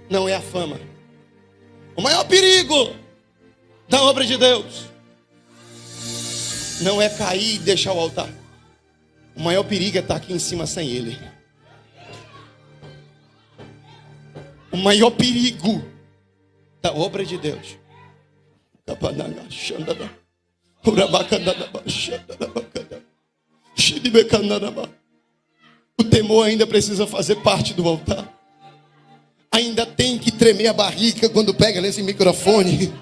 não é a fama. O maior perigo da obra de Deus não é cair e deixar o altar. O maior perigo é estar aqui em cima sem Ele. O maior perigo da obra de Deus. O temor ainda precisa fazer parte do altar. Ainda tem que tremer a barriga quando pega nesse microfone.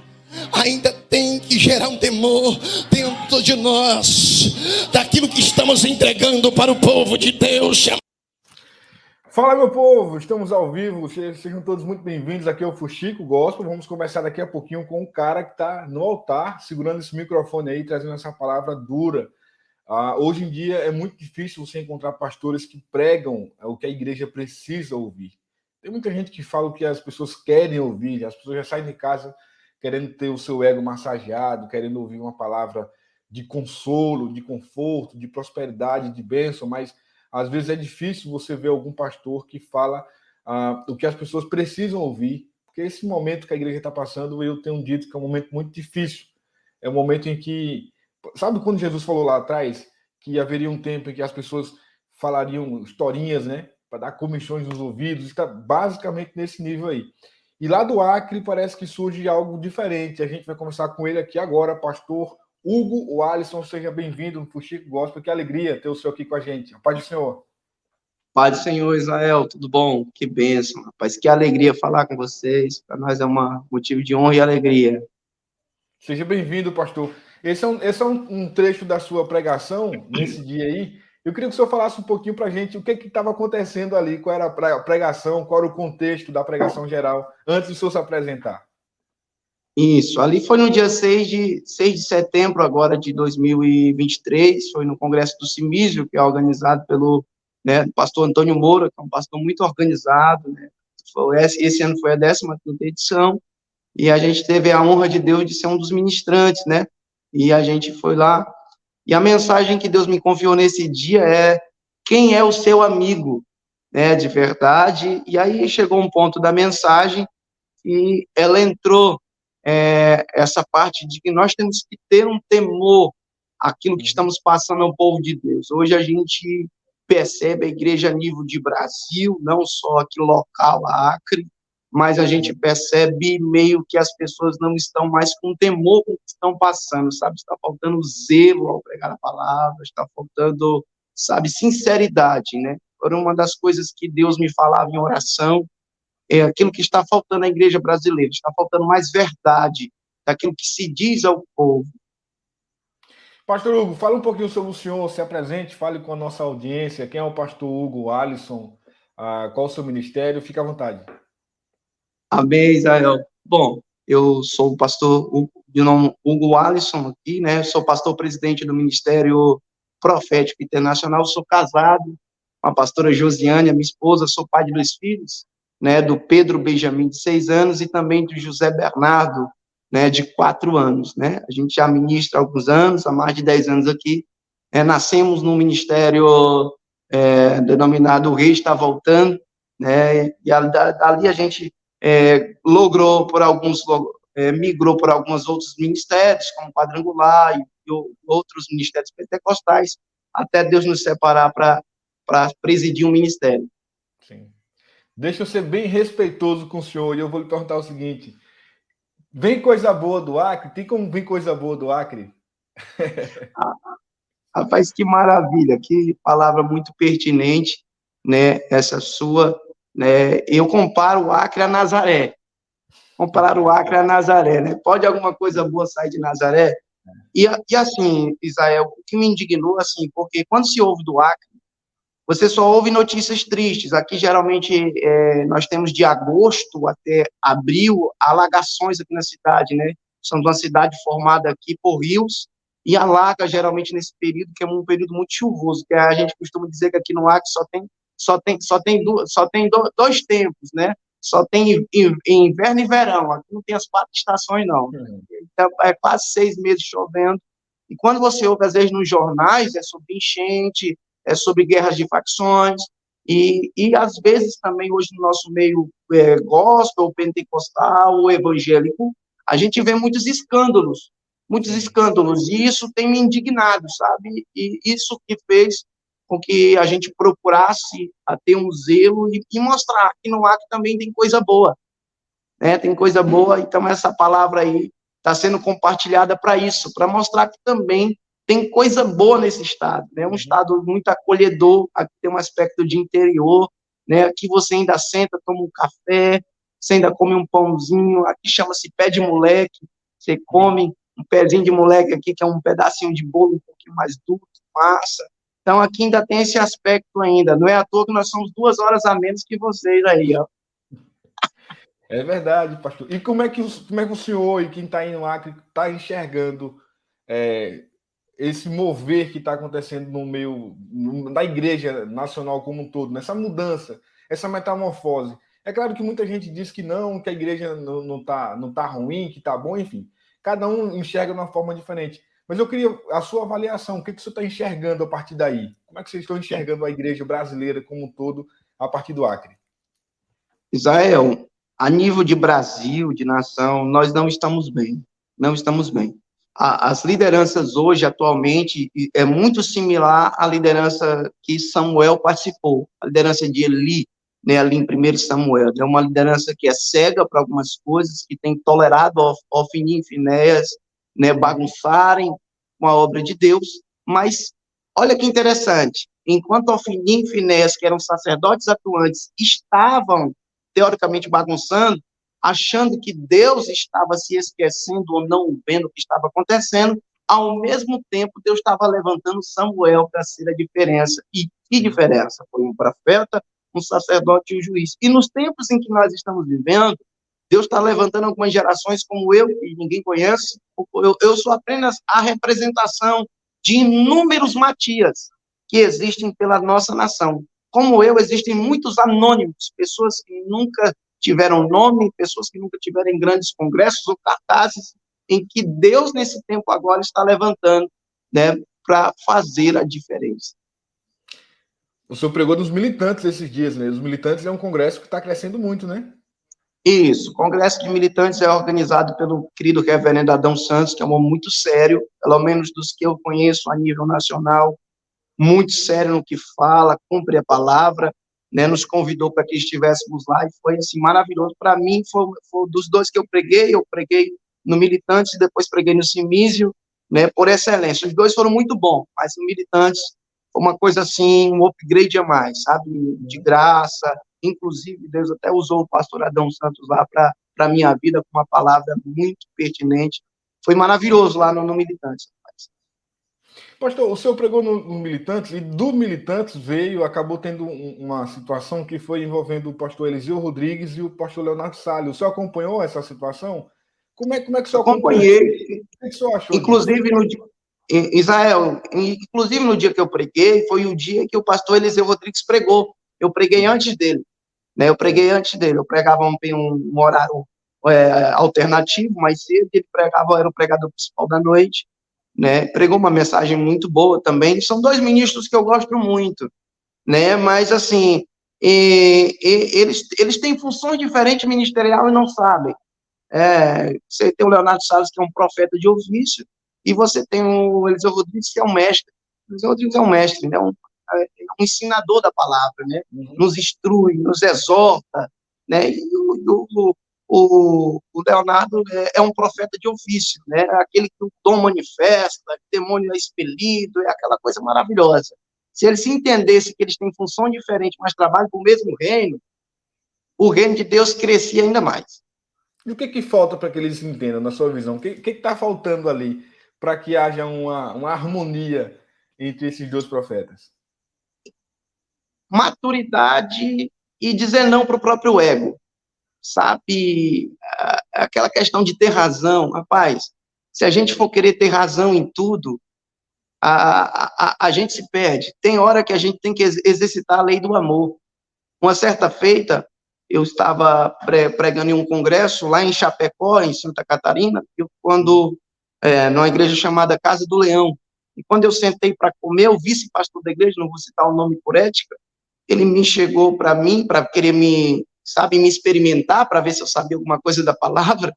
Ainda tem que gerar um temor dentro de nós, daquilo que estamos entregando para o povo de Deus. Fala, meu povo, estamos ao vivo, sejam todos muito bem-vindos. Aqui é o Fuxico Gospel. Vamos começar daqui a pouquinho com um cara que está no altar, segurando esse microfone aí, trazendo essa palavra dura. Hoje em dia é muito difícil você encontrar pastores que pregam o que a igreja precisa ouvir. Tem muita gente que fala o que as pessoas querem ouvir, as pessoas já saem de casa querendo ter o seu ego massageado, querendo ouvir uma palavra de consolo, de conforto, de prosperidade, de bênção, mas às vezes é difícil você ver algum pastor que fala o que as pessoas precisam ouvir, porque esse momento que a igreja está passando, eu tenho dito que é um momento muito difícil. É um momento em que... Sabe quando Jesus falou lá atrás que haveria um tempo em que as pessoas falariam historinhas, né? Para dar comichões nos ouvidos? Está basicamente nesse nível aí. E lá do Acre parece que surge algo diferente. A gente vai conversar com ele aqui agora, pastor Hugo Alisson. Seja bem-vindo no Fuxico Gospel. Que alegria ter o senhor aqui com a gente. A paz do Senhor. Paz do Senhor, Israel, tudo bom? Que bênção, rapaz. Que alegria falar com vocês. Para nós é um motivo de honra e alegria. Seja bem-vindo, pastor. Esse é um trecho da sua pregação nesse dia aí. Eu queria que o senhor falasse um pouquinho para a gente o que estava acontecendo ali, qual era a pregação, qual era o contexto da pregação geral, antes do senhor se apresentar. Isso, ali foi no dia 6 de setembro agora de 2023, foi no Congresso do Simísio, que é organizado pelo pastor Antônio Moura, que é um pastor muito organizado, né? Esse ano foi a 15ª edição, e a gente teve a honra de Deus de ser um dos ministrantes, né? E a gente foi lá, e a mensagem que Deus me confiou nesse dia é: quem é o seu amigo, né, de verdade? E aí chegou um ponto da mensagem e ela entrou essa parte de que nós temos que ter um temor àquilo que estamos passando ao povo de Deus. Hoje a gente percebe a igreja a nível de Brasil, não só aqui local, a Acre, mas a gente percebe meio que as pessoas não estão mais com temor com o que estão passando, sabe? Está faltando zelo ao pregar a palavra, está faltando, sabe, sinceridade, né? Era uma das coisas que Deus me falava em oração, é aquilo que está faltando à igreja brasileira, está faltando mais verdade daquilo que se diz ao povo. Pastor Hugo, fala um pouquinho sobre o senhor, se apresente, fale com a nossa audiência, quem é o pastor Hugo Alisson, qual o seu ministério, fique à vontade. Amém, Israel. Bom, eu sou o pastor de nome Hugo Alisson aqui, né, sou pastor presidente do Ministério Profético Internacional, sou casado com a pastora Josiane, a minha esposa, sou pai de 2 filhos, né, do Pedro Benjamin, de 6 anos, e também do José Bernardo, né, de 4 anos, né, a gente já ministra há alguns anos, há mais de 10 anos aqui, nascemos num ministério denominado O Rei Está Voltando, né, e ali a gente migrou por alguns outros ministérios, como Quadrangular e outros ministérios pentecostais, até Deus nos separar para presidir um ministério. Sim. Deixa eu ser bem respeitoso com o senhor, e eu vou lhe perguntar o seguinte: vem coisa boa do Acre? Tem como vir coisa boa do Acre? Rapaz, que maravilha, que palavra muito pertinente, né, essa sua, né, eu comparo o Acre a Nazaré, né, pode alguma coisa boa sair de Nazaré? E assim, Israel, o que me indignou, assim, porque quando se ouve do Acre, você só ouve notícias tristes. Aqui, geralmente, nós temos de agosto até abril alagações aqui na cidade, né? Somos uma cidade formada aqui por rios e alaga, geralmente, nesse período, que é um período muito chuvoso, que a gente costuma dizer que aqui no Acre só tem 2 tempos, né? Só tem inverno e verão. Aqui não tem as 4 estações, não. Então, é quase 6 meses chovendo. E quando você ouve, às vezes, nos jornais, é sobre enchente, é sobre guerras de facções, E às vezes também hoje no nosso meio gospel, pentecostal ou evangélico, a gente vê muitos escândalos, e isso tem me indignado, sabe? E isso que fez com que a gente procurasse a ter um zelo e mostrar que no Acre também tem coisa boa, né? Tem coisa boa, então essa palavra aí está sendo compartilhada para isso, para mostrar que também tem coisa boa nesse estado, né? Um estado muito acolhedor, aqui tem um aspecto de interior, né? Aqui você ainda senta, toma um café, você ainda come um pãozinho, aqui chama-se pé de moleque, você come um pezinho de moleque aqui, que é um pedacinho de bolo um pouquinho mais duro, massa. Então, aqui ainda tem esse aspecto ainda, não é à toa que nós somos 2 horas a menos que vocês aí, ó. É verdade, pastor. E como é que o senhor e quem está aí no Acre está enxergando esse mover que está acontecendo no meio da Igreja Nacional como um todo, nessa mudança, essa metamorfose? É claro que muita gente diz que não, que a igreja não tá ruim, que está bom, enfim. Cada um enxerga de uma forma diferente. Mas eu queria a sua avaliação, o que você está enxergando a partir daí? Como é que vocês estão enxergando a igreja brasileira como um todo a partir do Acre? Israel, a nível de Brasil, de nação, nós não estamos bem. Não estamos bem. As lideranças hoje, atualmente, é muito similar à liderança que Samuel participou, a liderança de Eli, né, ali em 1 Samuel. É uma liderança que é cega para algumas coisas, que tem tolerado Ofni e Finéias, né, bagunçarem com a obra de Deus, mas olha que interessante, enquanto Ofni e Finéias, que eram sacerdotes atuantes, estavam teoricamente bagunçando, achando que Deus estava se esquecendo ou não vendo o que estava acontecendo, ao mesmo tempo Deus estava levantando Samuel para ser a diferença. E que diferença? Foi um profeta, um sacerdote e um juiz. E nos tempos em que nós estamos vivendo, Deus está levantando algumas gerações como eu, que ninguém conhece. Eu sou apenas a representação de inúmeros Matias que existem pela nossa nação. Como eu, existem muitos anônimos, pessoas que nunca tiveram nome, pessoas que nunca tiveram em grandes congressos ou cartazes, em que Deus, nesse tempo agora, está levantando, né, para fazer a diferença. O senhor pregou dos militantes esses dias, né? Os militantes é um congresso que está crescendo muito, né? Isso, o Congresso de Militantes é organizado pelo querido reverendo Adão Santos, que é um homem muito sério, pelo menos dos que eu conheço a nível nacional, muito sério no que fala, cumpre a palavra, né, nos convidou para que estivéssemos lá, e foi, assim, maravilhoso. Para mim, foi dos dois que eu preguei no Militantes, e depois preguei no Simísio, né, por excelência. Os dois foram muito bons, mas no Militantes foi uma coisa, assim, um upgrade a mais, sabe, de graça. Inclusive, Deus até usou o pastor Adão Santos lá para a minha vida, com uma palavra muito pertinente. Foi maravilhoso lá no Militantes. Pastor, o senhor pregou no Militantes, e do Militantes acabou tendo uma situação que foi envolvendo o pastor Eliseu Rodrigues e o pastor Leonardo Salles. O senhor acompanhou essa situação? Como é que o senhor acompanhou? Acompanhei. O que o senhor achou Inclusive, Israel, inclusive no dia que eu preguei, foi o dia que o pastor Eliseu Rodrigues pregou. Eu preguei antes dele, né? Eu pregava um horário alternativo, mais cedo, ele pregava, era o pregador principal da noite, né? Pregou uma mensagem muito boa também. São dois ministros que eu gosto muito, né? Mas, assim, eles têm funções diferentes ministerial e não sabem. Você tem o Leonardo Salles, que é um profeta de ofício, e você tem o Eliseu Rodrigues, que é um mestre. O Eliseu Rodrigues é um mestre, né? É um ensinador da palavra, né? Nos instrui, nos exorta, né? E o Leonardo é um profeta de ofício, né? Aquele que o dom manifesta, o demônio é expelido, é aquela coisa maravilhosa. Se eles se entendessem que eles têm função diferente, mas trabalham para o mesmo reino, o reino de Deus crescia ainda mais. E o que falta para que eles entendam, na sua visão? O que está faltando ali para que haja uma harmonia entre esses dois profetas? Maturidade e dizer não para o próprio ego, sabe? Aquela questão de ter razão. Rapaz, se a gente for querer ter razão em tudo, a gente se perde. Tem hora que a gente tem que exercitar a lei do amor. Uma certa feita, eu estava pregando em um congresso lá em Chapecó, em Santa Catarina, numa igreja chamada Casa do Leão. E quando eu sentei para comer, o vice-pastor da igreja, não vou citar o nome por ética, ele me chegou para mim, para querer me, sabe, me experimentar, para ver se eu sabia alguma coisa da palavra,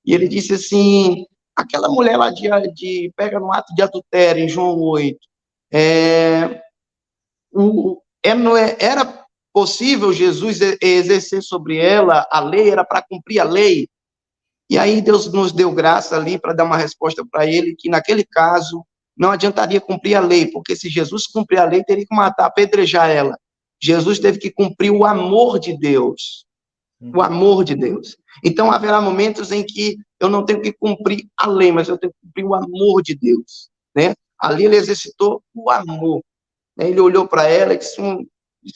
e ele disse assim, aquela mulher lá pega no ato de adultério, em João 8, era possível Jesus exercer sobre ela a lei, era para cumprir a lei, e aí Deus nos deu graça ali para dar uma resposta para ele, que naquele caso não adiantaria cumprir a lei, porque se Jesus cumprir a lei, teria que matar, apedrejar ela. Jesus teve que cumprir o amor de Deus. O amor de Deus. Então haverá momentos em que eu não tenho que cumprir a lei, mas eu tenho que cumprir o amor de Deus, né? Ali ele exercitou o amor. Né? Ele olhou para ela e disse,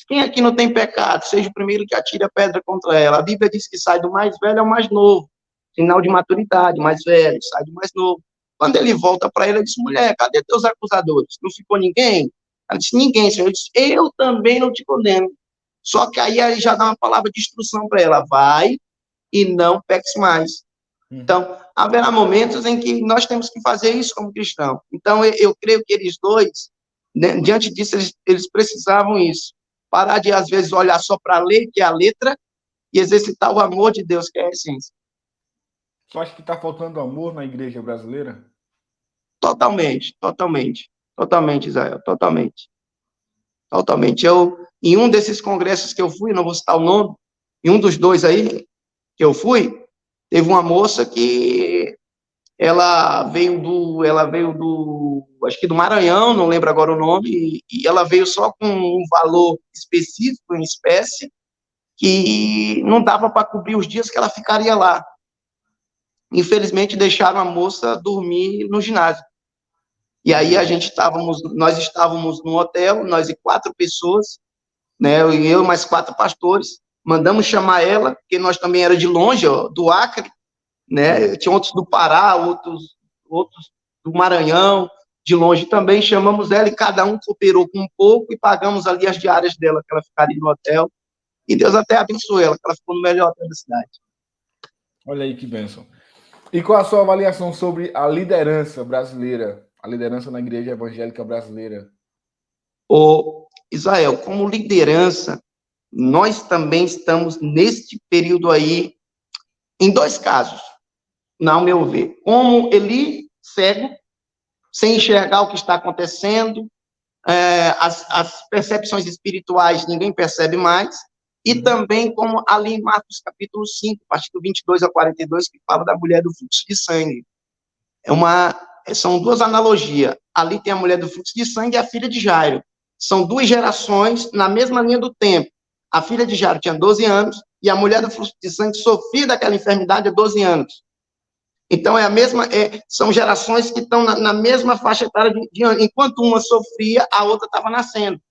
quem aqui não tem pecado, seja o primeiro que atire a pedra contra ela. A Bíblia diz que sai do mais velho ao mais novo. Sinal de maturidade, mais velho, sai do mais novo. Quando ele volta para ela, ele disse, mulher, cadê teus acusadores? Não ficou ninguém? Ela disse, ninguém, Senhor. Ele disse, eu também não te condeno. Só que aí ele já dá uma palavra de instrução para ela, vai e não peques mais. Então, haverá momentos em que nós temos que fazer isso como cristão. Então, eu creio que eles dois, né, diante disso, eles precisavam isso. Parar de, às vezes, olhar só para a lei, que é a letra, e exercitar o amor de Deus, que é a essência. Você acha que está faltando amor na igreja brasileira? Totalmente, Israel, totalmente. Em um desses congressos que eu fui, não vou citar o nome, em um dos dois aí que eu fui, teve uma moça que ela veio do, acho que do Maranhão, não lembro agora o nome, e ela veio só com um valor específico, em espécie, que não dava para cobrir os dias que ela ficaria lá. Infelizmente, deixaram a moça dormir no ginásio. E aí nós estávamos no hotel, nós e 4 pessoas, né, eu mais 4 pastores, mandamos chamar ela, porque nós também era de longe, ó, do Acre, né, tinha outros do Pará, outros do Maranhão, de longe também, chamamos ela e cada um cooperou com um pouco e pagamos ali as diárias dela, que ela ficaria no hotel, e Deus até abençoou ela, que ela ficou no melhor hotel da cidade. Olha aí que bênção. E qual a sua avaliação sobre a liderança brasileira, a liderança na igreja evangélica brasileira? Ô, Israel, como liderança, nós também estamos neste período aí, em 2 casos, ao meu ver. Como Eli, cego, sem enxergar o que está acontecendo, as percepções espirituais ninguém percebe mais, e também como ali em Marcos capítulo 5, versículo 22 a 42, que fala da mulher do fluxo de sangue. São 2 analogias. Ali tem a mulher do fluxo de sangue e a filha de Jairo. São 2 gerações na mesma linha do tempo. A filha de Jairo tinha 12 anos e a mulher do fluxo de sangue sofria daquela enfermidade há 12 anos. Então, são gerações que estão na mesma faixa etária de anos. Enquanto uma sofria, a outra estava nascendo.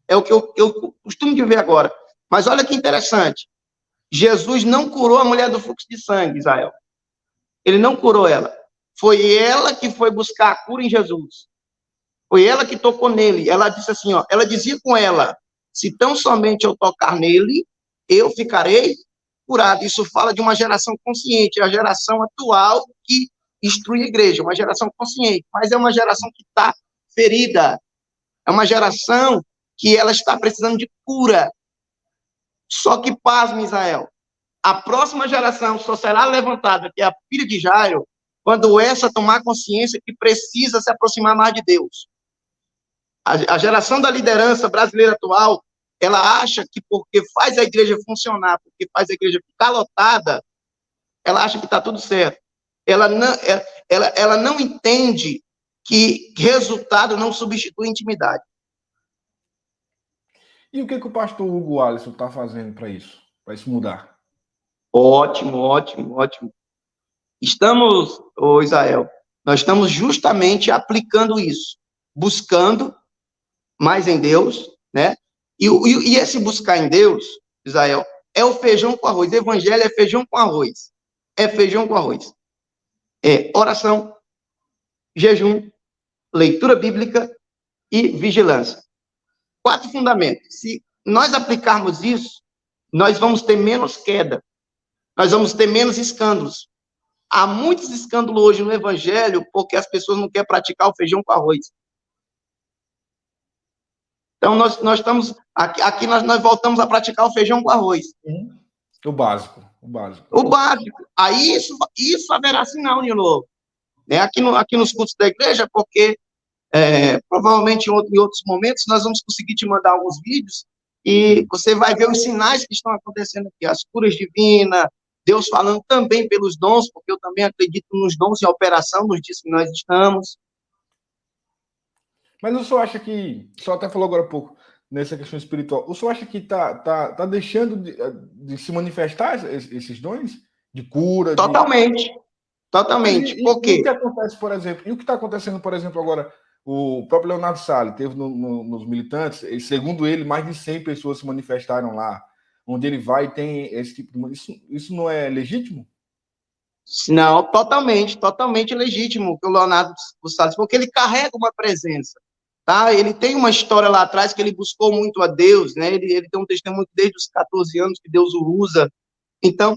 É o que eu costumo de ver agora. Mas olha que interessante. Jesus não curou a mulher do fluxo de sangue, Israel. Ele não curou ela. Foi ela que foi buscar a cura em Jesus. Foi ela que tocou nele. Ela disse assim, ó, ela dizia com ela, se tão somente eu tocar nele, eu ficarei curado. Isso fala de uma geração consciente, a geração atual que instrui a igreja, uma geração consciente, mas é uma geração que está ferida. É uma geração que ela está precisando de cura. Só que, pasme, Israel, a próxima geração só será levantada, que é a filha de Jairo, quando essa tomar consciência que precisa se aproximar mais de Deus. A geração da liderança brasileira atual, ela acha que porque faz a igreja funcionar, porque faz a igreja ficar lotada, ela acha que está tudo certo. Ela não entende que resultado não substitui intimidade. E o que o pastor Hugo Alisson está fazendo para isso mudar? Ótimo. Israel, nós estamos justamente aplicando isso, buscando mais em Deus, né? E esse buscar em Deus, Israel, é o feijão com arroz. Evangelho é feijão com arroz. É feijão com arroz. É oração, jejum, leitura bíblica e vigilância. 4 fundamentos. Se nós aplicarmos isso, nós vamos ter menos queda. Nós vamos ter menos escândalos. Há muitos escândalos hoje no evangelho porque as pessoas não querem praticar o feijão com arroz. Então, nós estamos, aqui nós voltamos a praticar o feijão com arroz. O básico, o básico. O básico. Aí isso haverá sinal de novo. Né? Aqui nos cultos da igreja, porque provavelmente em outros momentos nós vamos conseguir te mandar alguns vídeos e você vai ver os sinais que estão acontecendo aqui, as curas divinas, Deus falando também pelos dons, porque eu também acredito nos dons em operação nos dias que nós estamos. Mas o senhor acha que, o senhor até falou agora há pouco, nessa questão espiritual, o senhor acha que tá deixando de se manifestar esses dons? De cura? Totalmente. Totalmente. Por quê? E o que acontece, por exemplo, e o que está acontecendo, por exemplo, agora, o próprio Leonardo Salles teve nos militantes, e, segundo ele, mais de 100 pessoas se manifestaram lá, onde ele vai e tem esse tipo de... Isso não é legítimo? Não, totalmente legítimo que o Leonardo Salles, porque ele carrega uma presença, tá? Ele tem uma história lá atrás que ele buscou muito a Deus, né? Ele tem um testemunho desde os 14 anos que Deus o usa. Então,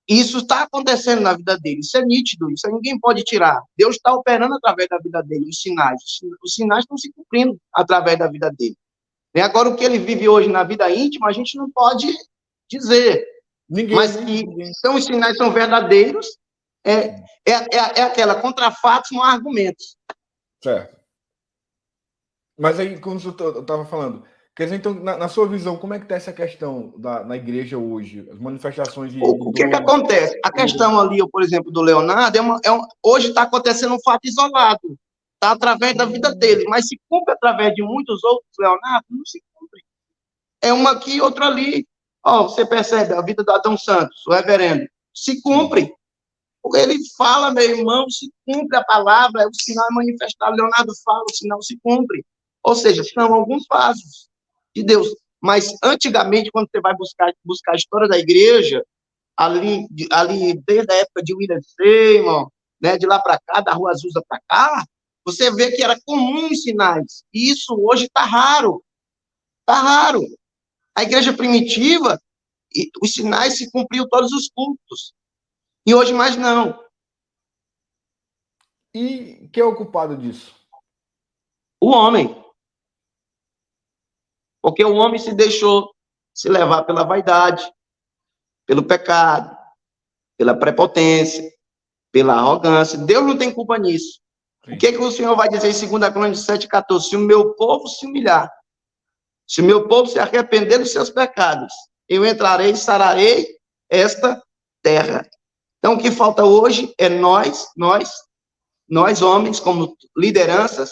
isso está acontecendo na vida dele, isso é nítido, isso ninguém pode tirar. Deus está operando através da vida dele, os sinais estão se cumprindo através da vida dele. E agora, o que ele vive hoje na vida íntima, a gente não pode dizer, mas que então, os sinais são verdadeiros, é aquela, contra fatos não há argumentos. Certo. Mas aí, como eu estava falando, quer dizer, então, na sua visão, como é que está essa questão na igreja hoje? As manifestações de O que acontece? A questão ali, por exemplo, do Leonardo, hoje está acontecendo um fato isolado, está através da vida dele, mas se cumpre através de muitos outros Leonardo, não se cumpre. É uma aqui, outra ali. Você percebe a vida do Adão Santos, o reverendo, se cumpre. Porque ele fala, meu irmão, se cumpre a palavra, o sinal é manifestado. Leonardo fala, o sinal se cumpre. Ou seja, são alguns passos de Deus. Mas, antigamente, quando você vai buscar a história da igreja, ali desde a época de William Seymour, né, de lá para cá, da Rua Azusa para cá, você vê que era comum os sinais. E isso hoje está raro. Está raro. A igreja primitiva, os sinais se cumpriam todos os cultos. E hoje mais não. E quem é o culpado disso? O homem. Porque o homem se deixou se levar pela vaidade, pelo pecado, pela prepotência, pela arrogância. Deus não tem culpa nisso. Sim. O que o Senhor vai dizer em 2 Crônicas 7,14? Se o meu povo se humilhar, se o meu povo se arrepender dos seus pecados, eu entrarei e sararei esta terra. Então, o que falta hoje é nós homens, como lideranças,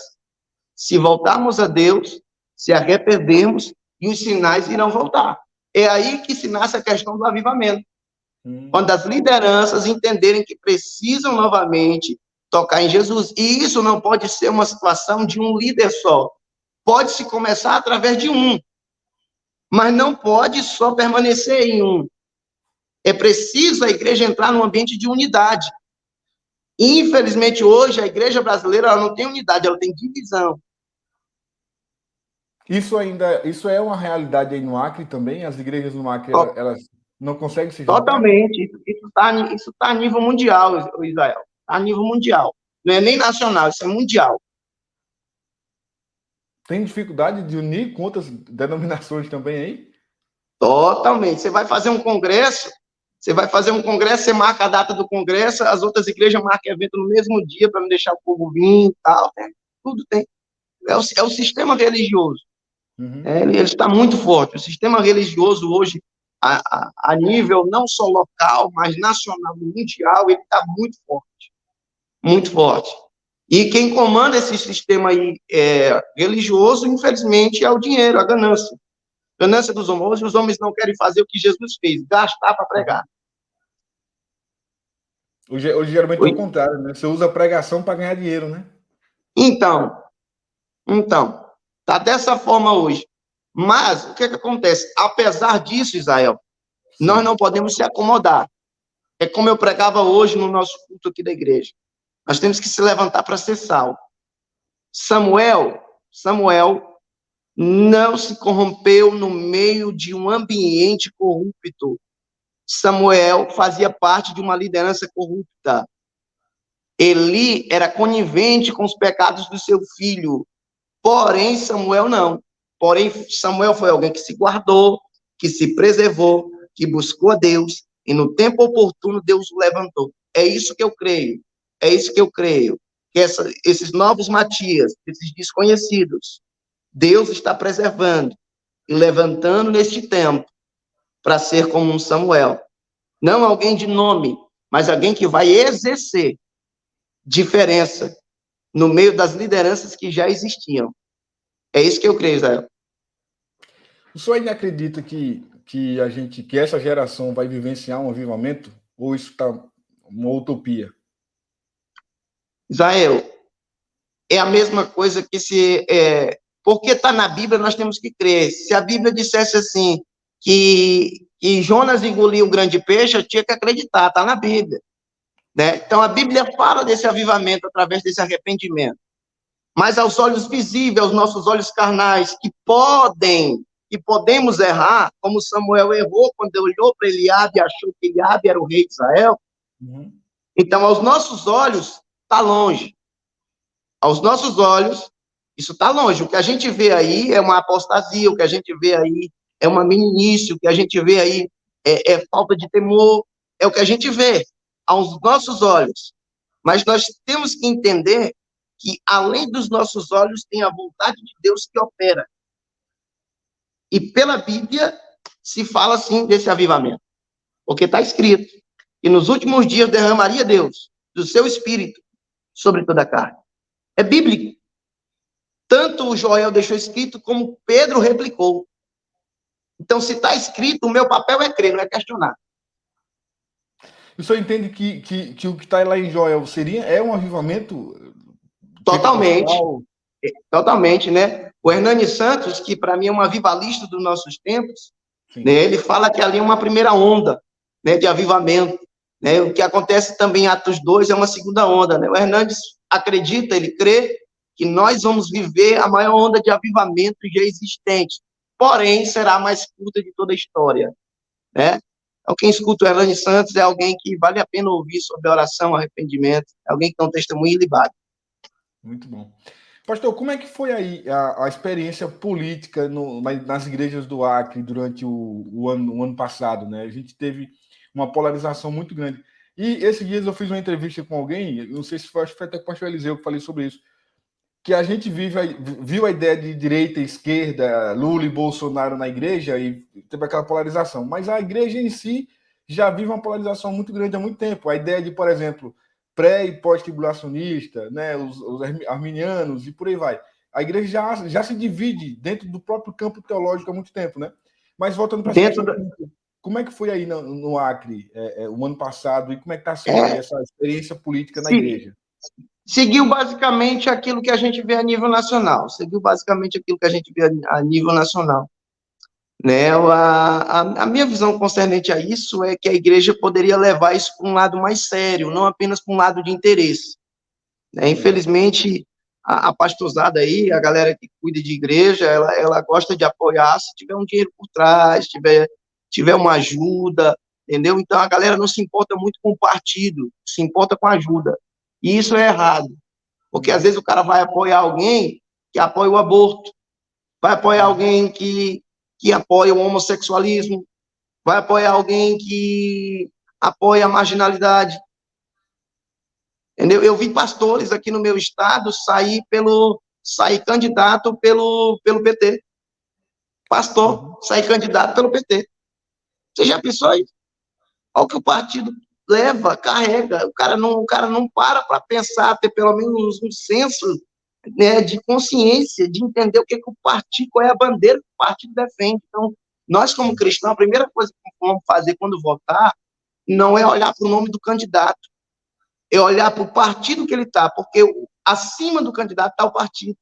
se voltarmos a Deus, se arrependermos, e os sinais irão voltar. É aí que se nasce a questão do avivamento. Quando as lideranças entenderem que precisam novamente tocar em Jesus. E isso não pode ser uma situação de um líder só. Pode-se começar através de um, mas não pode só permanecer em um. É preciso a igreja entrar num ambiente de unidade. Infelizmente, hoje, a igreja brasileira ela não tem unidade, ela tem divisão. Isso é uma realidade aí no Acre também? As igrejas no Acre, elas não conseguem se juntar? Totalmente. Isso tá a nível mundial, Israel. Está a nível mundial. Não é nem nacional, isso é mundial. Tem dificuldade de unir com outras denominações também aí? Totalmente. Você vai fazer um congresso, você marca a data do congresso, as outras igrejas marcam evento no mesmo dia para não deixar o povo vir e tal. Né? Tudo tem. É o sistema religioso. Uhum. Ele está muito forte. O sistema religioso hoje, a nível não só local, mas nacional e mundial, ele está muito forte. Muito forte. E quem comanda esse sistema aí religioso, infelizmente, é o dinheiro, a ganância. A ganância dos homens. Os homens não querem fazer o que Jesus fez, gastar para pregar. Hoje geralmente é o contrário, né? Você usa a pregação para ganhar dinheiro, né? Então, tá dessa forma hoje. Mas, o que acontece? Apesar disso, Israel, nós não podemos se acomodar. É como eu pregava hoje no nosso culto aqui da igreja. Nós temos que se levantar para ser sal. Samuel não se corrompeu no meio de um ambiente corrupto. Samuel fazia parte de uma liderança corrupta. Eli era conivente com os pecados do seu filho. Porém, Samuel não. Porém, Samuel foi alguém que se guardou, que se preservou, que buscou a Deus, e no tempo oportuno Deus o levantou. É isso que eu creio. É isso que eu creio. Que esses novos Matias, esses desconhecidos, Deus está preservando e levantando neste tempo para ser como um Samuel. Não alguém de nome, mas alguém que vai exercer diferença no meio das lideranças que já existiam. É isso que eu creio, Israel. O senhor ainda acredita que essa geração vai vivenciar um avivamento? Ou isso está uma utopia? Israel, é a mesma coisa que porque está na Bíblia, nós temos que crer. Se a Bíblia dissesse assim, que Jonas engoliu um grande peixe, eu tinha que acreditar, está na Bíblia. Né? Então, a Bíblia fala desse avivamento através desse arrependimento. Mas aos olhos visíveis, aos nossos olhos carnais, que podemos errar, como Samuel errou quando olhou para Eliabe e achou que Eliabe era o rei de Israel. Uhum. Então, aos nossos olhos, está longe. Aos nossos olhos, isso está longe. O que a gente vê aí é uma apostasia, o que a gente vê aí é uma meninice, o que a gente vê aí é falta de temor, é o que a gente vê aos nossos olhos. Mas nós temos que entender que, além dos nossos olhos, tem a vontade de Deus que opera. E pela Bíblia se fala, assim, desse avivamento. Porque está escrito que nos últimos dias derramaria Deus do seu Espírito sobre toda a carne. É bíblico. Tanto o Joel deixou escrito, como Pedro replicou. Então, se está escrito, o meu papel é crer, não é questionar. O senhor entende que o que está lá em Joel é um avivamento? Totalmente. Totalmente, né? O Hernani Santos, que para mim é um avivalista dos nossos tempos, né, ele fala que ali é uma primeira onda, né, de avivamento. Né? O que acontece também em Atos 2 é uma segunda onda. Né? O Hernandes acredita, ele crê que nós vamos viver a maior onda de avivamento já existente, porém será mais curta de toda a história. Né? Então, quem escuta o Hernani Santos é alguém que vale a pena ouvir sobre oração, arrependimento, é alguém que tem um testemunho ilibado. Muito bom. Pastor, como é que foi aí a experiência política nas igrejas do Acre durante o ano passado, né? A gente teve uma polarização muito grande. E esses dias eu fiz uma entrevista com alguém, não sei se foi, acho que foi até com o pastor Eliseu que falei sobre isso, que a gente viu a ideia de direita e esquerda, Lula e Bolsonaro na igreja, e teve aquela polarização. Mas a igreja em si já vive uma polarização muito grande há muito tempo. A ideia de, por exemplo, pré- e pós-tribulacionista, né, os arminianos e por aí vai. A igreja já se divide dentro do próprio campo teológico há muito tempo, né? Mas voltando para essa questão, como é que foi aí no Acre o ano passado e como é que está sendo aí essa experiência política na igreja? Seguiu basicamente aquilo que a gente vê a nível nacional. Né? A minha visão concernente a isso é que a igreja poderia levar isso para um lado mais sério, não apenas para um lado de interesse. Né? Infelizmente, a pastorzada aí, a galera que cuida de igreja, ela gosta de apoiar se tiver um dinheiro por trás, tiver uma ajuda, entendeu? Então, a galera não se importa muito com o partido, se importa com a ajuda. E isso é errado, porque às vezes o cara vai apoiar alguém que apoia o aborto, vai apoiar alguém que apoia o homossexualismo, vai apoiar alguém que apoia a marginalidade. Entendeu? Eu vi pastores aqui no meu estado sair candidato pelo PT. Pastor, sair candidato pelo PT. Você já pensou isso? Olha o que o partido leva, carrega. O cara não para pensar, ter pelo menos um senso, né, de consciência, de entender o que o partido, qual é a bandeira que o partido defende. Então, nós, como cristãos, a primeira coisa que vamos fazer quando votar não é olhar para o nome do candidato, é olhar para o partido que ele está, porque acima do candidato está o partido.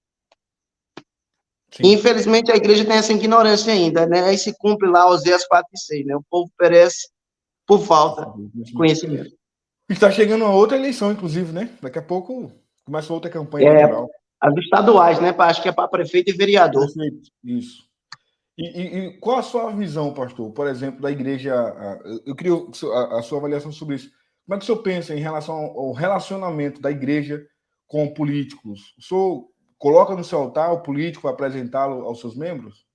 Sim. Infelizmente, a igreja tem essa ignorância ainda, né? Aí se cumpre lá Oséias 4:6, né? O povo perece por falta de conhecimento. Está chegando uma outra eleição, inclusive, né? Daqui a pouco começa outra campanha eleitoral. As estaduais, né? Acho que é para prefeito e vereador. Perfeito, isso. E qual a sua visão, pastor, por exemplo, da igreja? Eu queria a sua avaliação sobre isso. Como é que o senhor pensa em relação ao relacionamento da igreja com políticos? O senhor coloca no seu altar o político para apresentá-lo aos seus membros?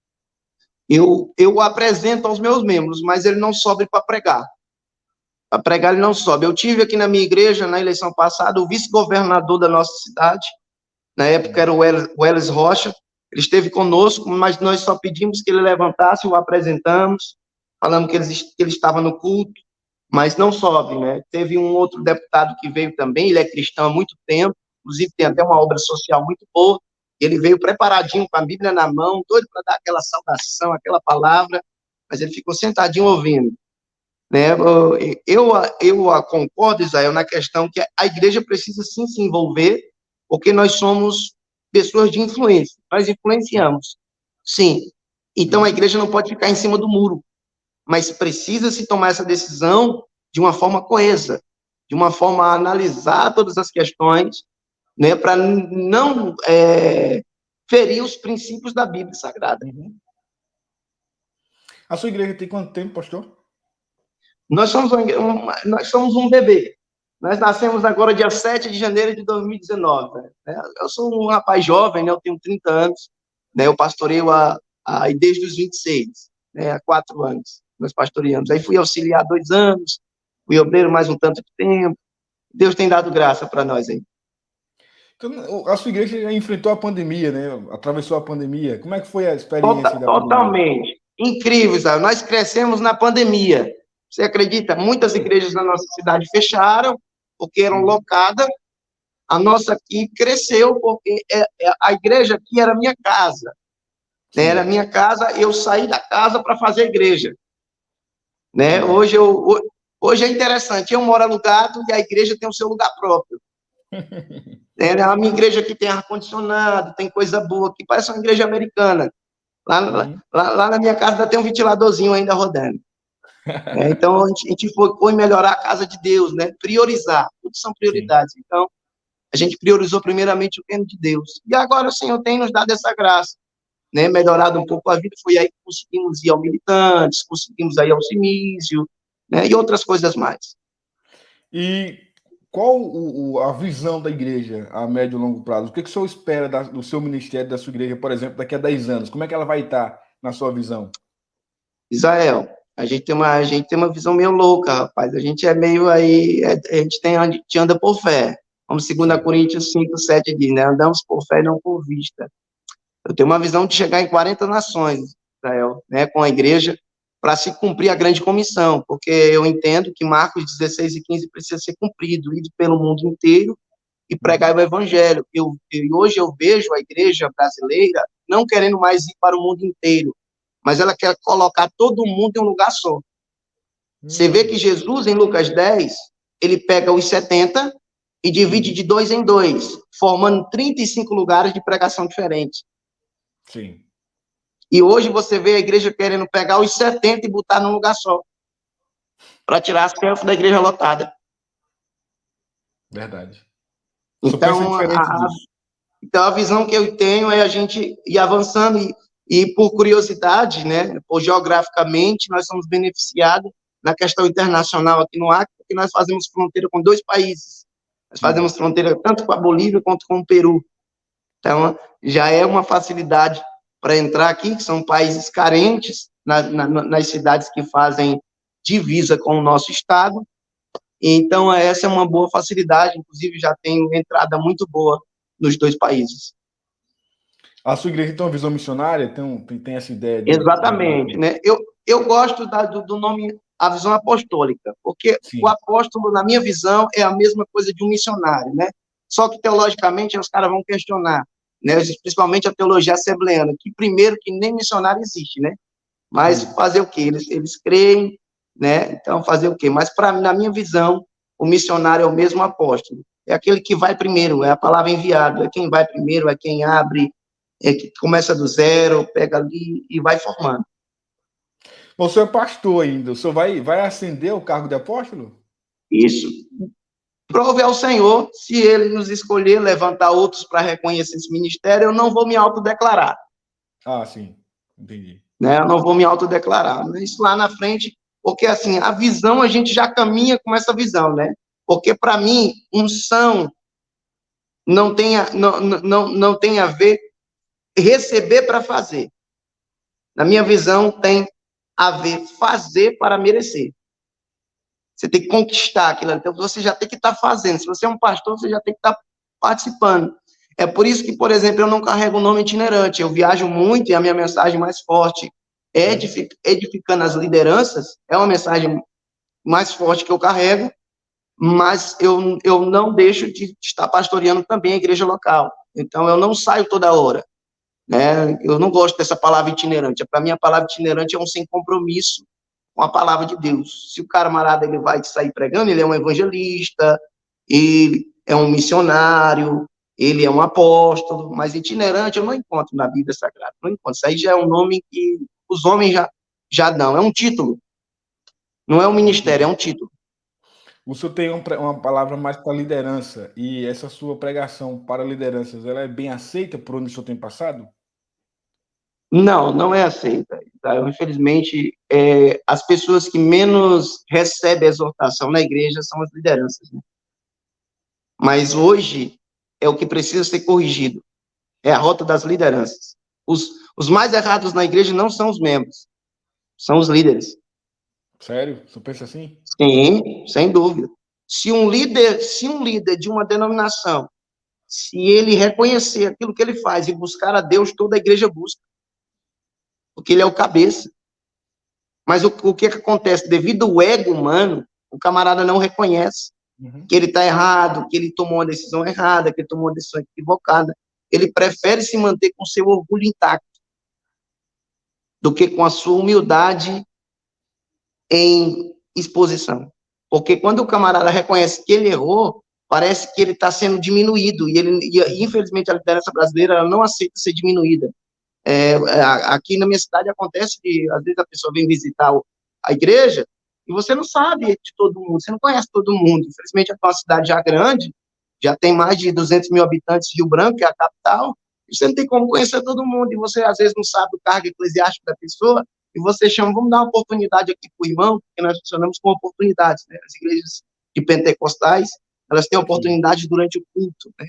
Eu apresento aos meus membros, mas ele não sobe para pregar. Para pregar, ele não sobe. Eu tive aqui na minha igreja, na eleição passada, o vice-governador da nossa cidade, na época era o Welles Rocha, ele esteve conosco, mas nós só pedimos que ele levantasse, o apresentamos, falamos que ele estava no culto, mas não sobe, né? Teve um outro deputado que veio também, ele é cristão há muito tempo, inclusive tem até uma obra social muito boa, ele veio preparadinho com a Bíblia na mão, doido para dar aquela saudação, aquela palavra, mas ele ficou sentadinho ouvindo. Né? Eu concordo, Israel, na questão que a igreja precisa sim se envolver, porque nós somos pessoas de influência, nós influenciamos, sim. Então a igreja não pode ficar em cima do muro, mas precisa se tomar essa decisão de uma forma coesa, de uma forma a analisar todas as questões, né, para não ferir os princípios da Bíblia Sagrada. Uhum. A sua igreja tem quanto tempo, pastor? Nós somos um bebê. Nós nascemos agora dia 7 de janeiro de 2019. Né? Eu sou um rapaz jovem, né? Eu tenho 30 anos. Né? Eu pastoreio desde os 26, né? Há 4 anos nós pastoreamos. Aí fui auxiliar 2 anos, fui obreiro mais um tanto de tempo. Deus tem dado graça para nós aí. Então, a sua igreja já enfrentou a pandemia, né? Atravessou a pandemia. Como é que foi a experiência da pandemia? Totalmente. Incrível, sabe? Nós crescemos na pandemia. Você acredita? Muitas igrejas na nossa cidade fecharam, porque eram locadas. A nossa aqui cresceu, porque a igreja aqui era minha casa. Né? Era minha casa, eu saí da casa para fazer igreja. Né? Hoje é interessante, eu moro alugado e a igreja tem o seu lugar próprio. A minha igreja aqui tem ar-condicionado, tem coisa boa aqui, parece uma igreja americana. Lá na minha casa ainda tem um ventiladorzinho ainda rodando. Então, a gente foi melhorar a casa de Deus, né? Priorizar, tudo são prioridades. Sim. Então, a gente priorizou primeiramente o reino de Deus. E agora o Senhor tem nos dado essa graça, né? Melhorado um pouco a vida, foi aí que conseguimos ir ao Militantes, conseguimos ir ao Simísio, né? E outras coisas mais. E qual a visão da igreja a médio e longo prazo? O que o senhor espera do seu ministério, da sua igreja, por exemplo, daqui a 10 anos? Como é que ela vai estar na sua visão? Israel, a gente tem uma visão meio louca, rapaz. A gente é meio aí, a gente anda por fé. Como 2 Coríntios 5, 7 diz, né? Andamos por fé e não por vista. Eu tenho uma visão de chegar em 40 nações, Israel, né? Com a igreja, para se cumprir a grande comissão, porque eu entendo que Marcos 16 e 15 precisa ser cumprido, ir pelo mundo inteiro e pregar o evangelho. Hoje eu vejo a igreja brasileira não querendo mais ir para o mundo inteiro, mas ela quer colocar todo mundo em um lugar só. Você vê que Jesus, em Lucas 10, ele pega os 70 e divide de 2 em 2, formando 35 lugares de pregação diferentes. Sim. E hoje você vê a igreja querendo pegar os 70 e botar num lugar só, para tirar as selfies da igreja lotada. Verdade. Então, a visão que eu tenho é a gente ir avançando e por curiosidade, né, ou geograficamente, nós somos beneficiados na questão internacional aqui no Acre, porque nós fazemos fronteira com 2 países. Nós fazemos fronteira tanto com a Bolívia quanto com o Peru. Então, já é uma facilidade para entrar aqui, que são países carentes, nas cidades que fazem divisa com o nosso estado. Então, essa é uma boa facilidade, inclusive já tem entrada muito boa nos 2 países. A sua igreja tem uma visão missionária? Tem essa ideia? Exatamente, né? Eu gosto do nome, a visão apostólica, porque o apóstolo, na minha visão, é a mesma coisa de um missionário, né? Só que, teologicamente, os caras vão questionar, né? Principalmente a teologia assembleana, que primeiro que nem missionário existe, né? Mas fazer o quê? Eles creem, né? Então, fazer o quê? Mas, na minha visão, o missionário é o mesmo apóstolo. É aquele que vai primeiro, é a palavra enviada, é quem vai primeiro, é quem abre, é que começa do zero, pega ali e vai formando. O senhor é pastor ainda, o senhor vai ascender o cargo de apóstolo? Isso. Prove ao Senhor, se ele nos escolher, levantar outros para reconhecer esse ministério, eu não vou me autodeclarar. Ah, sim, entendi. Né? Eu não vou me autodeclarar. Mas lá na frente, porque assim, a visão, a gente já caminha com essa visão, né? Porque para mim, unção não tem a ver receber para fazer. Na minha visão, tem a ver fazer para merecer. Você tem que conquistar aquilo. Então, você já tem que estar fazendo. Se você é um pastor, você já tem que estar participando. É por isso que, por exemplo, eu não carrego o nome itinerante. Eu viajo muito e a minha mensagem mais forte é edificando as lideranças. É uma mensagem mais forte que eu carrego, mas eu não deixo de estar pastoreando também a igreja local. Então, eu não saio toda hora. Né? Eu não gosto dessa palavra itinerante. Para mim, a palavra itinerante é um sem compromisso com a palavra de Deus. Se o camarada ele vai sair pregando, ele é um evangelista, ele é um missionário, ele é um apóstolo, mas itinerante eu não encontro na Bíblia Sagrada. Não encontro. Isso aí já é um nome que os homens já dão. É um título. Não é um ministério, é um título. O senhor tem uma palavra mais para liderança, e essa sua pregação para lideranças, ela é bem aceita por onde o senhor tem passado? Não é aceita. Tá? Infelizmente, as pessoas que menos recebem exortação na igreja são as lideranças. Né? Mas hoje é o que precisa ser corrigido. É a rota das lideranças. Os mais errados na igreja não são os membros, são os líderes. Sério? O senhor pensa assim? Sim, sem dúvida. Se um líder de uma denominação, se ele reconhecer aquilo que ele faz e buscar a Deus, toda a igreja busca. Porque ele é o cabeça. Mas o que acontece? Devido ao ego humano, o camarada não reconhece que ele está errado, que ele tomou uma decisão errada, que ele tomou uma decisão equivocada. Ele prefere se manter com seu orgulho intacto do que com a sua humildade em exposição. Porque quando o camarada reconhece que ele errou, parece que ele está sendo diminuído, e infelizmente a liderança brasileira ela não aceita ser diminuída. Aqui na minha cidade acontece que às vezes a pessoa vem visitar a igreja e você não sabe de todo mundo, você não conhece todo mundo. Infelizmente, a nossa cidade já é grande, já tem mais de 200 mil habitantes, Rio Branco, que é a capital, e você não tem como conhecer todo mundo, e você às vezes não sabe o cargo eclesiástico da pessoa, e você chama, vamos dar uma oportunidade aqui para o irmão, porque nós funcionamos com oportunidades, né? As igrejas de pentecostais, elas têm oportunidade durante o culto, né?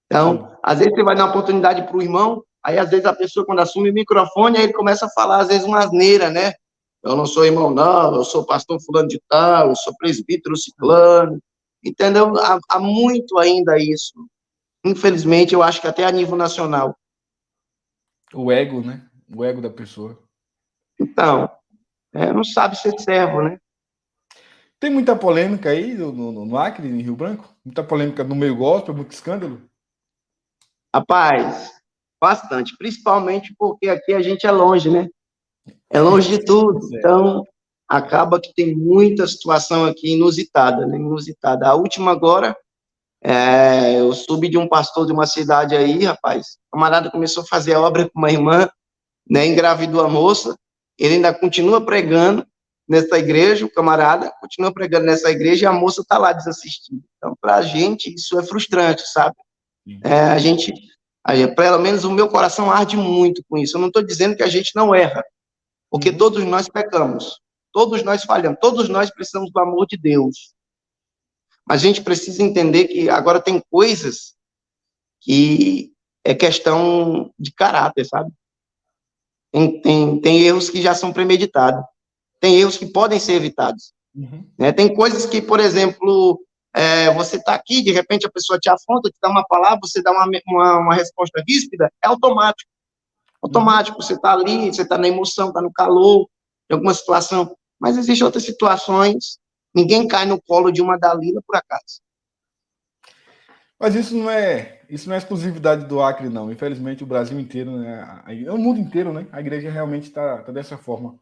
Então, às vezes você vai dar uma oportunidade para o irmão, aí às vezes a pessoa, quando assume o microfone, aí ele começa a falar, às vezes, uma asneira, né? Eu não sou irmão, não, eu sou pastor fulano de tal, eu sou presbítero ciclano, entendeu? Há muito ainda isso. Infelizmente, eu acho que até a nível nacional. O ego, né? O ego da pessoa. Então, não sabe ser servo, né? Tem muita polêmica aí no Acre, em Rio Branco? Muita polêmica no meio gospel, muito escândalo? Rapaz, bastante, principalmente porque aqui a gente é longe, né? É longe de tudo, então acaba que tem muita situação aqui inusitada, né? Inusitada. A última agora, eu soube de um pastor de uma cidade aí, rapaz, o camarada começou a fazer a obra com uma irmã, né? Engravidou a moça, ele ainda continua pregando nessa igreja, o camarada continua pregando nessa igreja e a moça está lá desassistindo. Então, para a gente, isso é frustrante, sabe? A gente, pelo menos o meu coração arde muito com isso. Eu não estou dizendo que a gente não erra, porque todos nós pecamos, todos nós falhamos, todos nós precisamos do amor de Deus. Mas a gente precisa entender que agora tem coisas que é questão de caráter, sabe? Tem erros que já são premeditados, tem erros que podem ser evitados. Né? Tem coisas que, por exemplo, você está aqui, de repente a pessoa te afronta, te dá uma palavra, você dá uma resposta ríspida, é automático. Automático, você está ali, você está na emoção, está no calor, de alguma situação. Mas existem outras situações, ninguém cai no colo de uma Dalila por acaso. Mas isso não é exclusividade do Acre, não. Infelizmente, o Brasil inteiro, né? O mundo inteiro, né? A igreja realmente está dessa forma.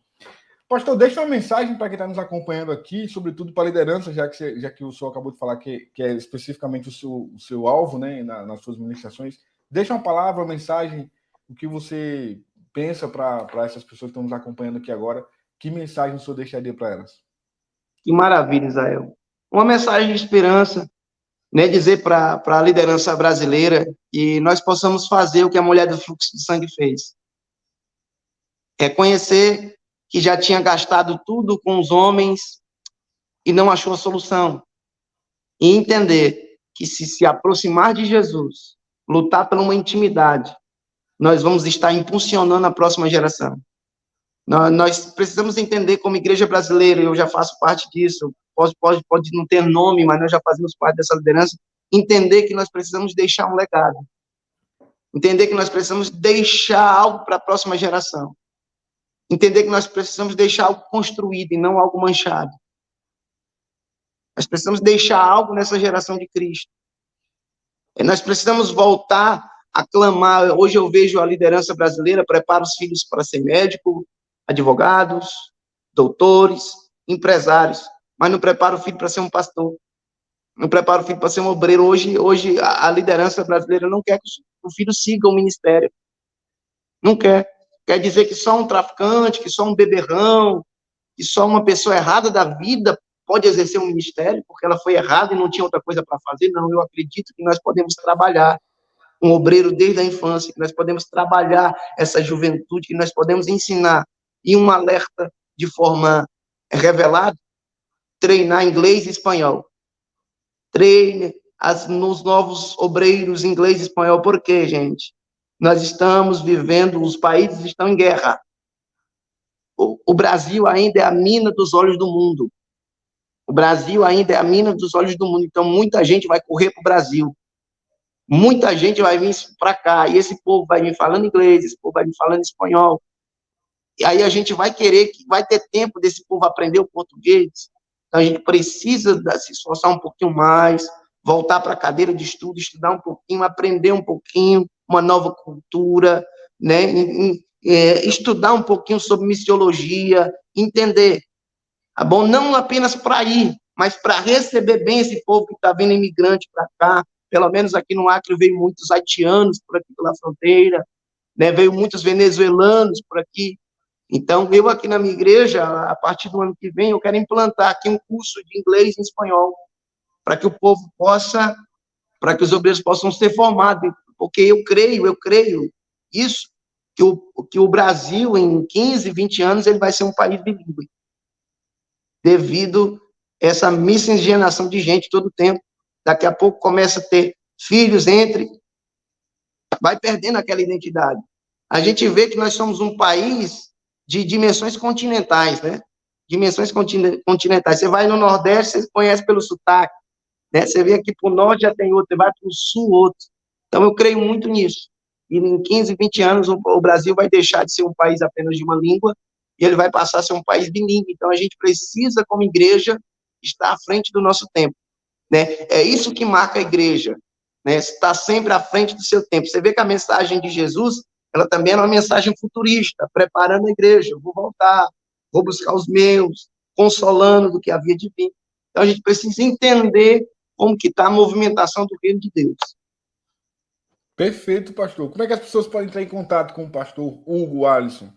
Pastor, deixa uma mensagem para quem está nos acompanhando aqui, sobretudo para a liderança, já que o senhor acabou de falar que é especificamente o seu alvo, né, nas suas ministrações. Deixa uma palavra, uma mensagem, o que você pensa para essas pessoas que estão nos acompanhando aqui agora. Que mensagem o senhor deixaria para elas? Que maravilha, Israel. Uma mensagem de esperança, né, dizer para a liderança brasileira que nós possamos fazer o que a mulher do fluxo de sangue fez. Reconhecer que já tinha gastado tudo com os homens e não achou a solução. E entender que se aproximar de Jesus, lutar por uma intimidade, nós vamos estar impulsionando a próxima geração. Nós precisamos entender como igreja brasileira, eu já faço parte disso, pode não ter nome, mas nós já fazemos parte dessa liderança, entender que nós precisamos deixar um legado. Entender que nós precisamos deixar algo para a próxima geração. Entender que nós precisamos deixar algo construído e não algo manchado. Nós precisamos deixar algo nessa geração de Cristo. Nós precisamos voltar a clamar. Hoje eu vejo a liderança brasileira prepara os filhos para ser médico, advogados, doutores, empresários, mas não prepara o filho para ser um pastor. Não prepara o filho para ser um obreiro. Hoje a liderança brasileira não quer que o filho siga o ministério. Não quer. Quer dizer que só um traficante, que só um beberrão, que só uma pessoa errada da vida pode exercer um ministério, porque ela foi errada e não tinha outra coisa para fazer. Não, eu acredito que nós podemos trabalhar um obreiro desde a infância, que nós podemos trabalhar essa juventude, que nós podemos ensinar, e um alerta de forma revelada, treinar inglês e espanhol. Treine nos novos obreiros inglês e espanhol. Por quê, gente? Nós estamos vivendo, os países estão em guerra. O Brasil ainda é a mina dos olhos do mundo. O Brasil ainda é a mina dos olhos do mundo. Então, muita gente vai correr para o Brasil. Muita gente vai vir para cá. E esse povo vai vir falando inglês, esse povo vai vir falando espanhol. E aí a gente vai querer, que vai ter tempo desse povo aprender o português. Então, a gente precisa se esforçar um pouquinho mais, voltar para a cadeira de estudo, estudar um pouquinho, aprender um pouquinho, uma nova cultura, né? Estudar um pouquinho sobre missiologia, entender, tá bom? Não apenas para ir, mas para receber bem esse povo que está vindo imigrante para cá. Pelo menos aqui no Acre veio muitos haitianos por aqui pela fronteira, né? Veio muitos venezuelanos por aqui. Então, eu aqui na minha igreja, a partir do ano que vem, eu quero implantar aqui um curso de inglês e espanhol, para que o povo possa, para que os obreiros possam ser formados, porque eu creio isso, que o Brasil, em 15, 20 anos, ele vai ser um país bilíngue, devido a essa miscigenação de gente todo o tempo. Daqui a pouco começa a ter filhos vai perdendo aquela identidade. A gente vê que nós somos um país de dimensões continentais, né? Dimensões continentais. Você vai no Nordeste, você conhece pelo sotaque, né? Você vê aqui para o Norte, já tem outro, você vai para o Sul, outro. Então, eu creio muito nisso. E em 15, 20 anos, o Brasil vai deixar de ser um país apenas de uma língua e ele vai passar a ser um país bilíngue. Então, a gente precisa, como igreja, estar à frente do nosso tempo, né? É isso que marca a igreja, né? Estar sempre à frente do seu tempo. Você vê que a mensagem de Jesus, ela também é uma mensagem futurista, preparando a igreja. Eu vou voltar, vou buscar os meus, consolando do que havia de vir. Então, a gente precisa entender como que está a movimentação do reino de Deus. Perfeito, pastor. Como é que as pessoas podem entrar em contato com o pastor Hugo Alisson?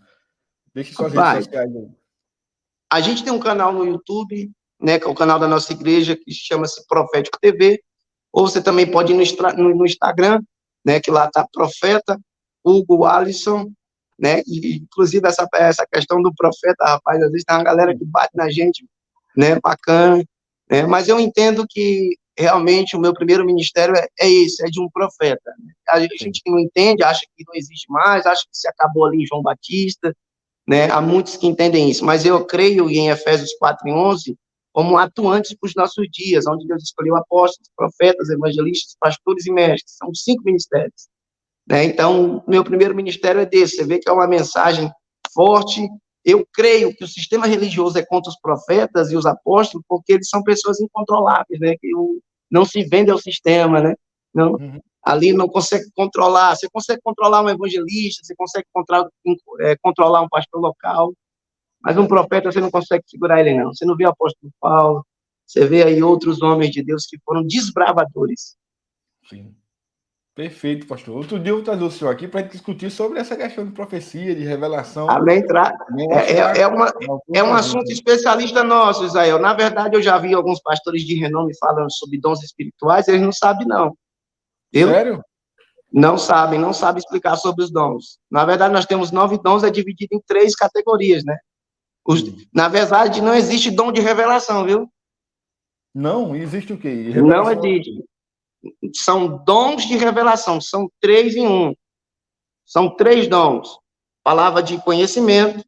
Deixe suas Rapaz, redes sociais aí. A gente tem um canal no YouTube, né, que é o canal da nossa igreja, que chama-se Profético TV, ou você também pode ir no Instagram, né, que lá está Profeta Hugo Alisson, né, e, inclusive essa questão do profeta, rapaz, às vezes tem uma galera que bate na gente, né, bacana, né, mas eu entendo que realmente o meu primeiro ministério é esse, é de um profeta, né? A gente que não entende, acha que não existe mais, acha que se acabou ali em João Batista, né, há muitos que entendem isso, mas eu creio em Efésios 4:11 como atuantes para os nossos dias, onde Deus escolheu apóstolos, profetas, evangelistas, pastores e mestres, são 5 ministérios, né? Então, meu primeiro ministério é desse, você vê que é uma mensagem forte. Eu creio que o sistema religioso é contra os profetas e os apóstolos, porque eles são pessoas incontroláveis, né, que não se vendem ao sistema, né, não, ali não consegue controlar, você consegue controlar um evangelista, você consegue controlar um pastor local, mas um profeta você não consegue segurar ele, não. Você não vê o apóstolo Paulo, você vê aí outros homens de Deus que foram desbravadores. Sim. Perfeito, pastor. Outro dia eu vou trazer o senhor aqui para a gente discutir sobre essa questão de profecia, de revelação. É um assunto especialista nosso, Israel. Na verdade, eu já vi alguns pastores de renome falando sobre dons espirituais, eles não sabem, não. Viu? Sério? Não sabem explicar sobre os dons. Na verdade, nós temos 9 dons, é dividido em 3 categorias, né? Na verdade, não existe dom de revelação, viu? Não? Existe o quê? Não existe. São dons de revelação, são 3 em 1. São 3 dons. Palavra de conhecimento,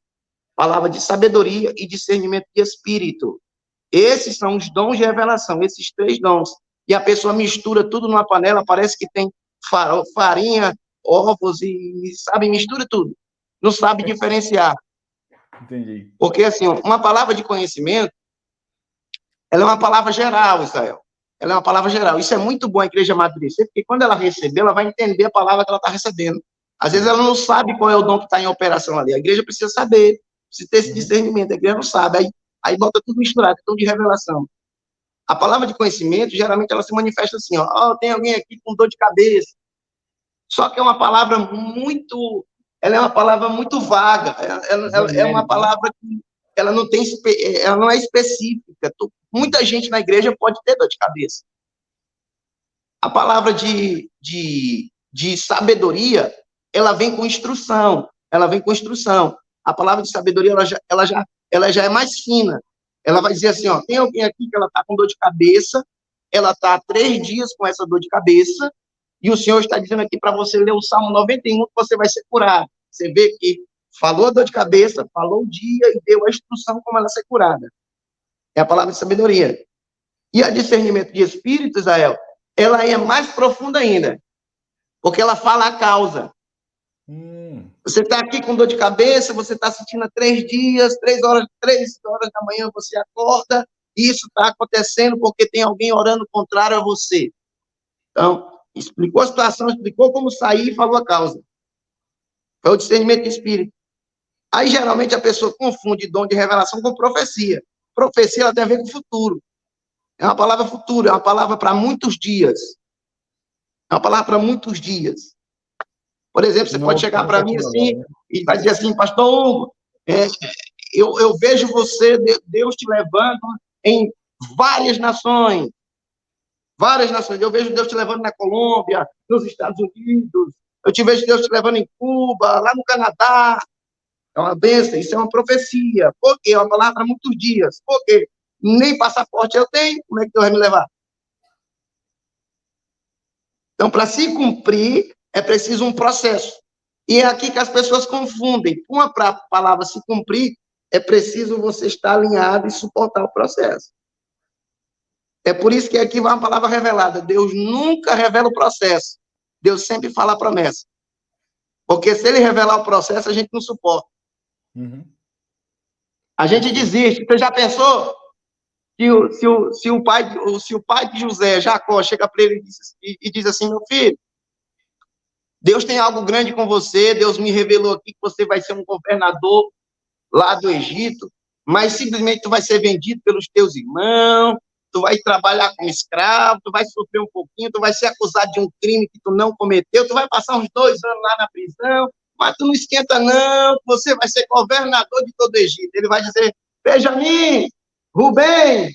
palavra de sabedoria e discernimento de espírito. Esses são os dons de revelação, esses 3 dons. E a pessoa mistura tudo numa panela, parece que tem farinha, ovos e, sabe, mistura tudo. Não sabe diferenciar. Entendi. Porque, assim, uma palavra de conhecimento, ela é uma palavra geral, Israel. Ela é uma palavra geral. Isso é muito bom a igreja amadurecer, porque quando ela receber, ela vai entender a palavra que ela está recebendo. Às vezes ela não sabe qual é o dom que está em operação ali. A igreja precisa saber, precisa ter esse discernimento. A igreja não sabe. Aí bota tudo misturado, dom de revelação. A palavra de conhecimento, geralmente, ela se manifesta assim, ó, tem alguém aqui com dor de cabeça. Só que é uma palavra muito... Ela é uma palavra muito vaga. Ela é uma palavra que ela não é específica. Muita gente na igreja pode ter dor de cabeça. A palavra de sabedoria, ela vem com instrução. Ela vem com instrução. A palavra de sabedoria, ela já é mais fina. Ela vai dizer assim, ó, tem alguém aqui que ela está com dor de cabeça, ela está há 3 dias com essa dor de cabeça, e o Senhor está dizendo aqui para você ler o Salmo 91, que você vai ser curado. Você vê que falou a dor de cabeça, falou o dia e deu a instrução como ela ser curada. É a palavra de sabedoria. E a discernimento de espírito, Israel, ela é mais profunda ainda, porque ela fala a causa. Você está aqui com dor de cabeça, você está sentindo há 3 dias, 3 horas da manhã você acorda, e isso está acontecendo porque tem alguém orando contrário a você. Então, explicou a situação, explicou como sair e falou a causa. É o discernimento de espírito. Aí, geralmente, a pessoa confunde dom de revelação com profecia. Profecia, ela tem a ver com o futuro. É uma palavra futuro, é uma palavra para muitos dias. É uma palavra para muitos dias. Por exemplo, você pode chegar para mim assim e vai dizer assim, pastor Hugo, eu vejo você, Deus te levando em várias nações. Várias nações. Eu vejo Deus te levando na Colômbia, nos Estados Unidos. Eu te vejo Deus te levando em Cuba, lá no Canadá. É uma bênção, isso é uma profecia. Por quê? É uma palavra para muitos dias. Por quê? Nem passaporte eu tenho, como é que Deus vai me levar? Então, para se cumprir, é preciso um processo. E é aqui que as pessoas confundem. Uma palavra se cumprir, é preciso você estar alinhado e suportar o processo. É por isso que aqui vai uma palavra revelada. Deus nunca revela o processo. Deus sempre fala a promessa. Porque se ele revelar o processo, a gente não suporta. A gente desiste. Você já pensou se o pai de José, Jacó, chega para ele e diz assim, meu filho, Deus tem algo grande com você, Deus me revelou aqui que você vai ser um governador lá do Egito, mas simplesmente tu vai ser vendido pelos teus irmãos, tu vai trabalhar como escravo, tu vai sofrer um pouquinho, tu vai ser acusado de um crime que tu não cometeu, tu vai passar uns 2 anos lá na prisão, mas tu não esquenta não, você vai ser governador de todo o Egito. Ele vai dizer, Benjamim, Rubem,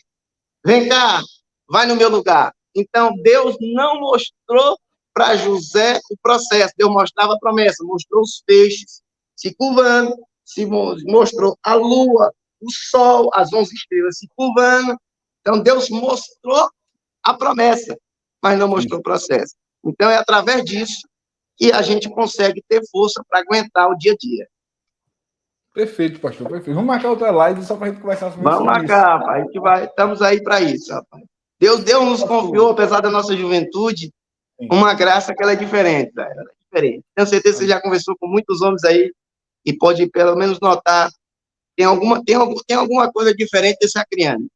vem cá, vai no meu lugar. Então, Deus não mostrou para José o processo, Deus mostrava a promessa, mostrou os peixes se curvando, mostrou a lua, o sol, as 11 estrelas se curvando. Então, Deus mostrou a promessa, mas não mostrou o processo. Então, é através disso que a gente consegue ter força para aguentar o dia a dia. Perfeito, pastor, perfeito. Vamos marcar outra live só para a gente conversar sobre isso. Vamos marcar, pai. Estamos aí para isso, rapaz. Deus nos confiou, apesar da nossa juventude, uma graça que ela é diferente. Ela é diferente. Tenho certeza que você já conversou com muitos homens aí e pode, pelo menos, notar tem alguma coisa diferente desse acriano.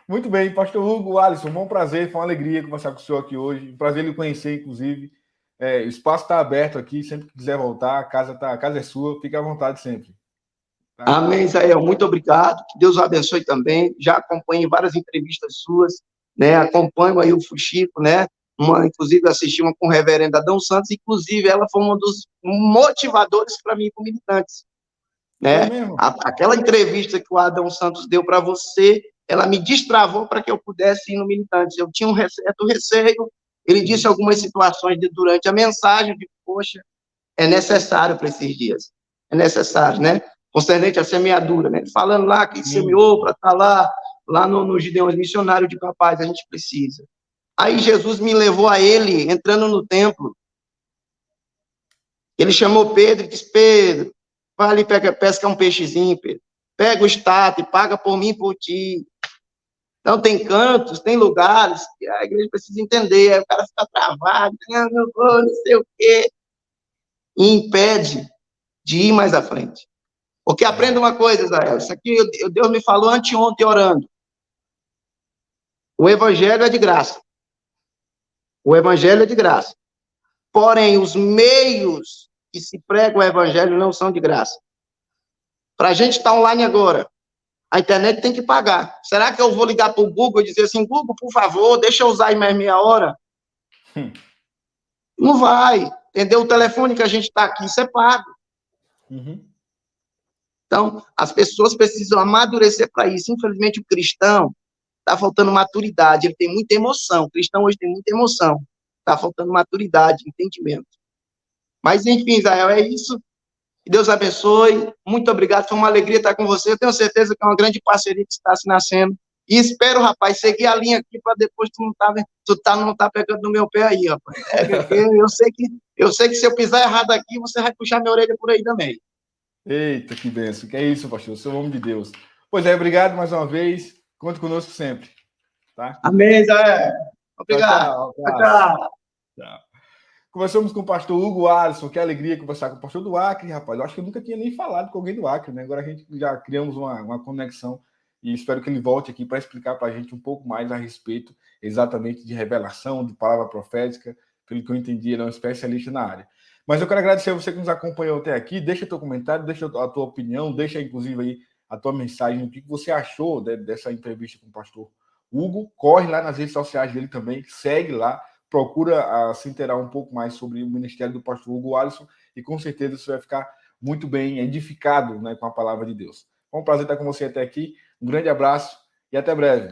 Muito bem, pastor Hugo, Alisson, um bom prazer, foi uma alegria conversar com o senhor aqui hoje, um prazer lhe conhecer, inclusive. O espaço está aberto aqui, sempre que quiser voltar, a casa é sua, fique à vontade sempre. Tá? Amém, Israel, muito obrigado, que Deus o abençoe também, já acompanhei várias entrevistas suas, né, acompanho aí o Fuxico, né, inclusive assisti uma com o reverendo Adão Santos, inclusive ela foi um dos motivadores para mim com militantes, né, aquela entrevista que o Adão Santos deu para você, ela me destravou para que eu pudesse ir no militante, eu tinha um certo receio, ele disse algumas situações durante a mensagem, de poxa, é necessário para esses dias, é necessário, né, concernente à semeadura, né, falando lá que semeou para estar lá no Gideões Missionário de Papais, a gente precisa. Aí Jesus me levou a ele, entrando no templo. Ele chamou Pedro e disse: Pedro, vai ali, pesca um peixezinho, Pedro. Pega o extrato e paga por mim e por ti. Então, tem cantos, tem lugares que a igreja precisa entender. Aí o cara fica travado, não vou, não sei o quê. E impede de ir mais à frente. Porque aprenda uma coisa, Israel. Isso aqui Deus me falou anteontem orando. O evangelho é de graça. O evangelho é de graça. Porém, os meios que se pregam o evangelho não são de graça. Para a gente estar online agora, a internet tem que pagar. Será que eu vou ligar para o Google e dizer assim: Google, por favor, deixa eu usar aí mais meia hora? Não vai. Entendeu? O telefone que a gente está aqui, isso é pago. Uhum. Então, as pessoas precisam amadurecer para isso. Infelizmente, o cristão está faltando maturidade. Ele tem muita emoção. O cristão hoje tem muita emoção. Está faltando maturidade, entendimento. Mas, enfim, Israel, é isso. Que Deus abençoe. Muito obrigado. Foi uma alegria estar com você. Eu tenho certeza que é uma grande parceria que está se nascendo. E espero, rapaz, seguir a linha aqui para depois não tá pegando no meu pé aí, rapaz. Eu sei que se eu pisar errado aqui, você vai puxar minha orelha por aí também. Eita, que benção. Que é isso, pastor. Sou homem de Deus. Pois é, obrigado mais uma vez. Conte conosco sempre. Tá? Amém, Zé. Obrigado. Tchau. Conversamos com o pastor Hugo Alisson. Que alegria conversar com o pastor do Acre, rapaz. Eu acho que eu nunca tinha nem falado com alguém do Acre, né? Agora a gente já criamos uma conexão e espero que ele volte aqui para explicar para a gente um pouco mais a respeito exatamente de revelação, de palavra profética. Pelo que eu entendi, ele é um especialista na área. Mas eu quero agradecer a você que nos acompanhou até aqui. Deixa teu comentário, deixa a tua opinião, deixa inclusive aí a tua mensagem, o que você achou dessa entrevista com o pastor Hugo. Corre lá nas redes sociais dele também, segue lá, procura se inteirar um pouco mais sobre o ministério do pastor Hugo Alisson e com certeza você vai ficar muito bem edificado, né, com a palavra de Deus. Foi um prazer estar com você até aqui. Um grande abraço e até breve.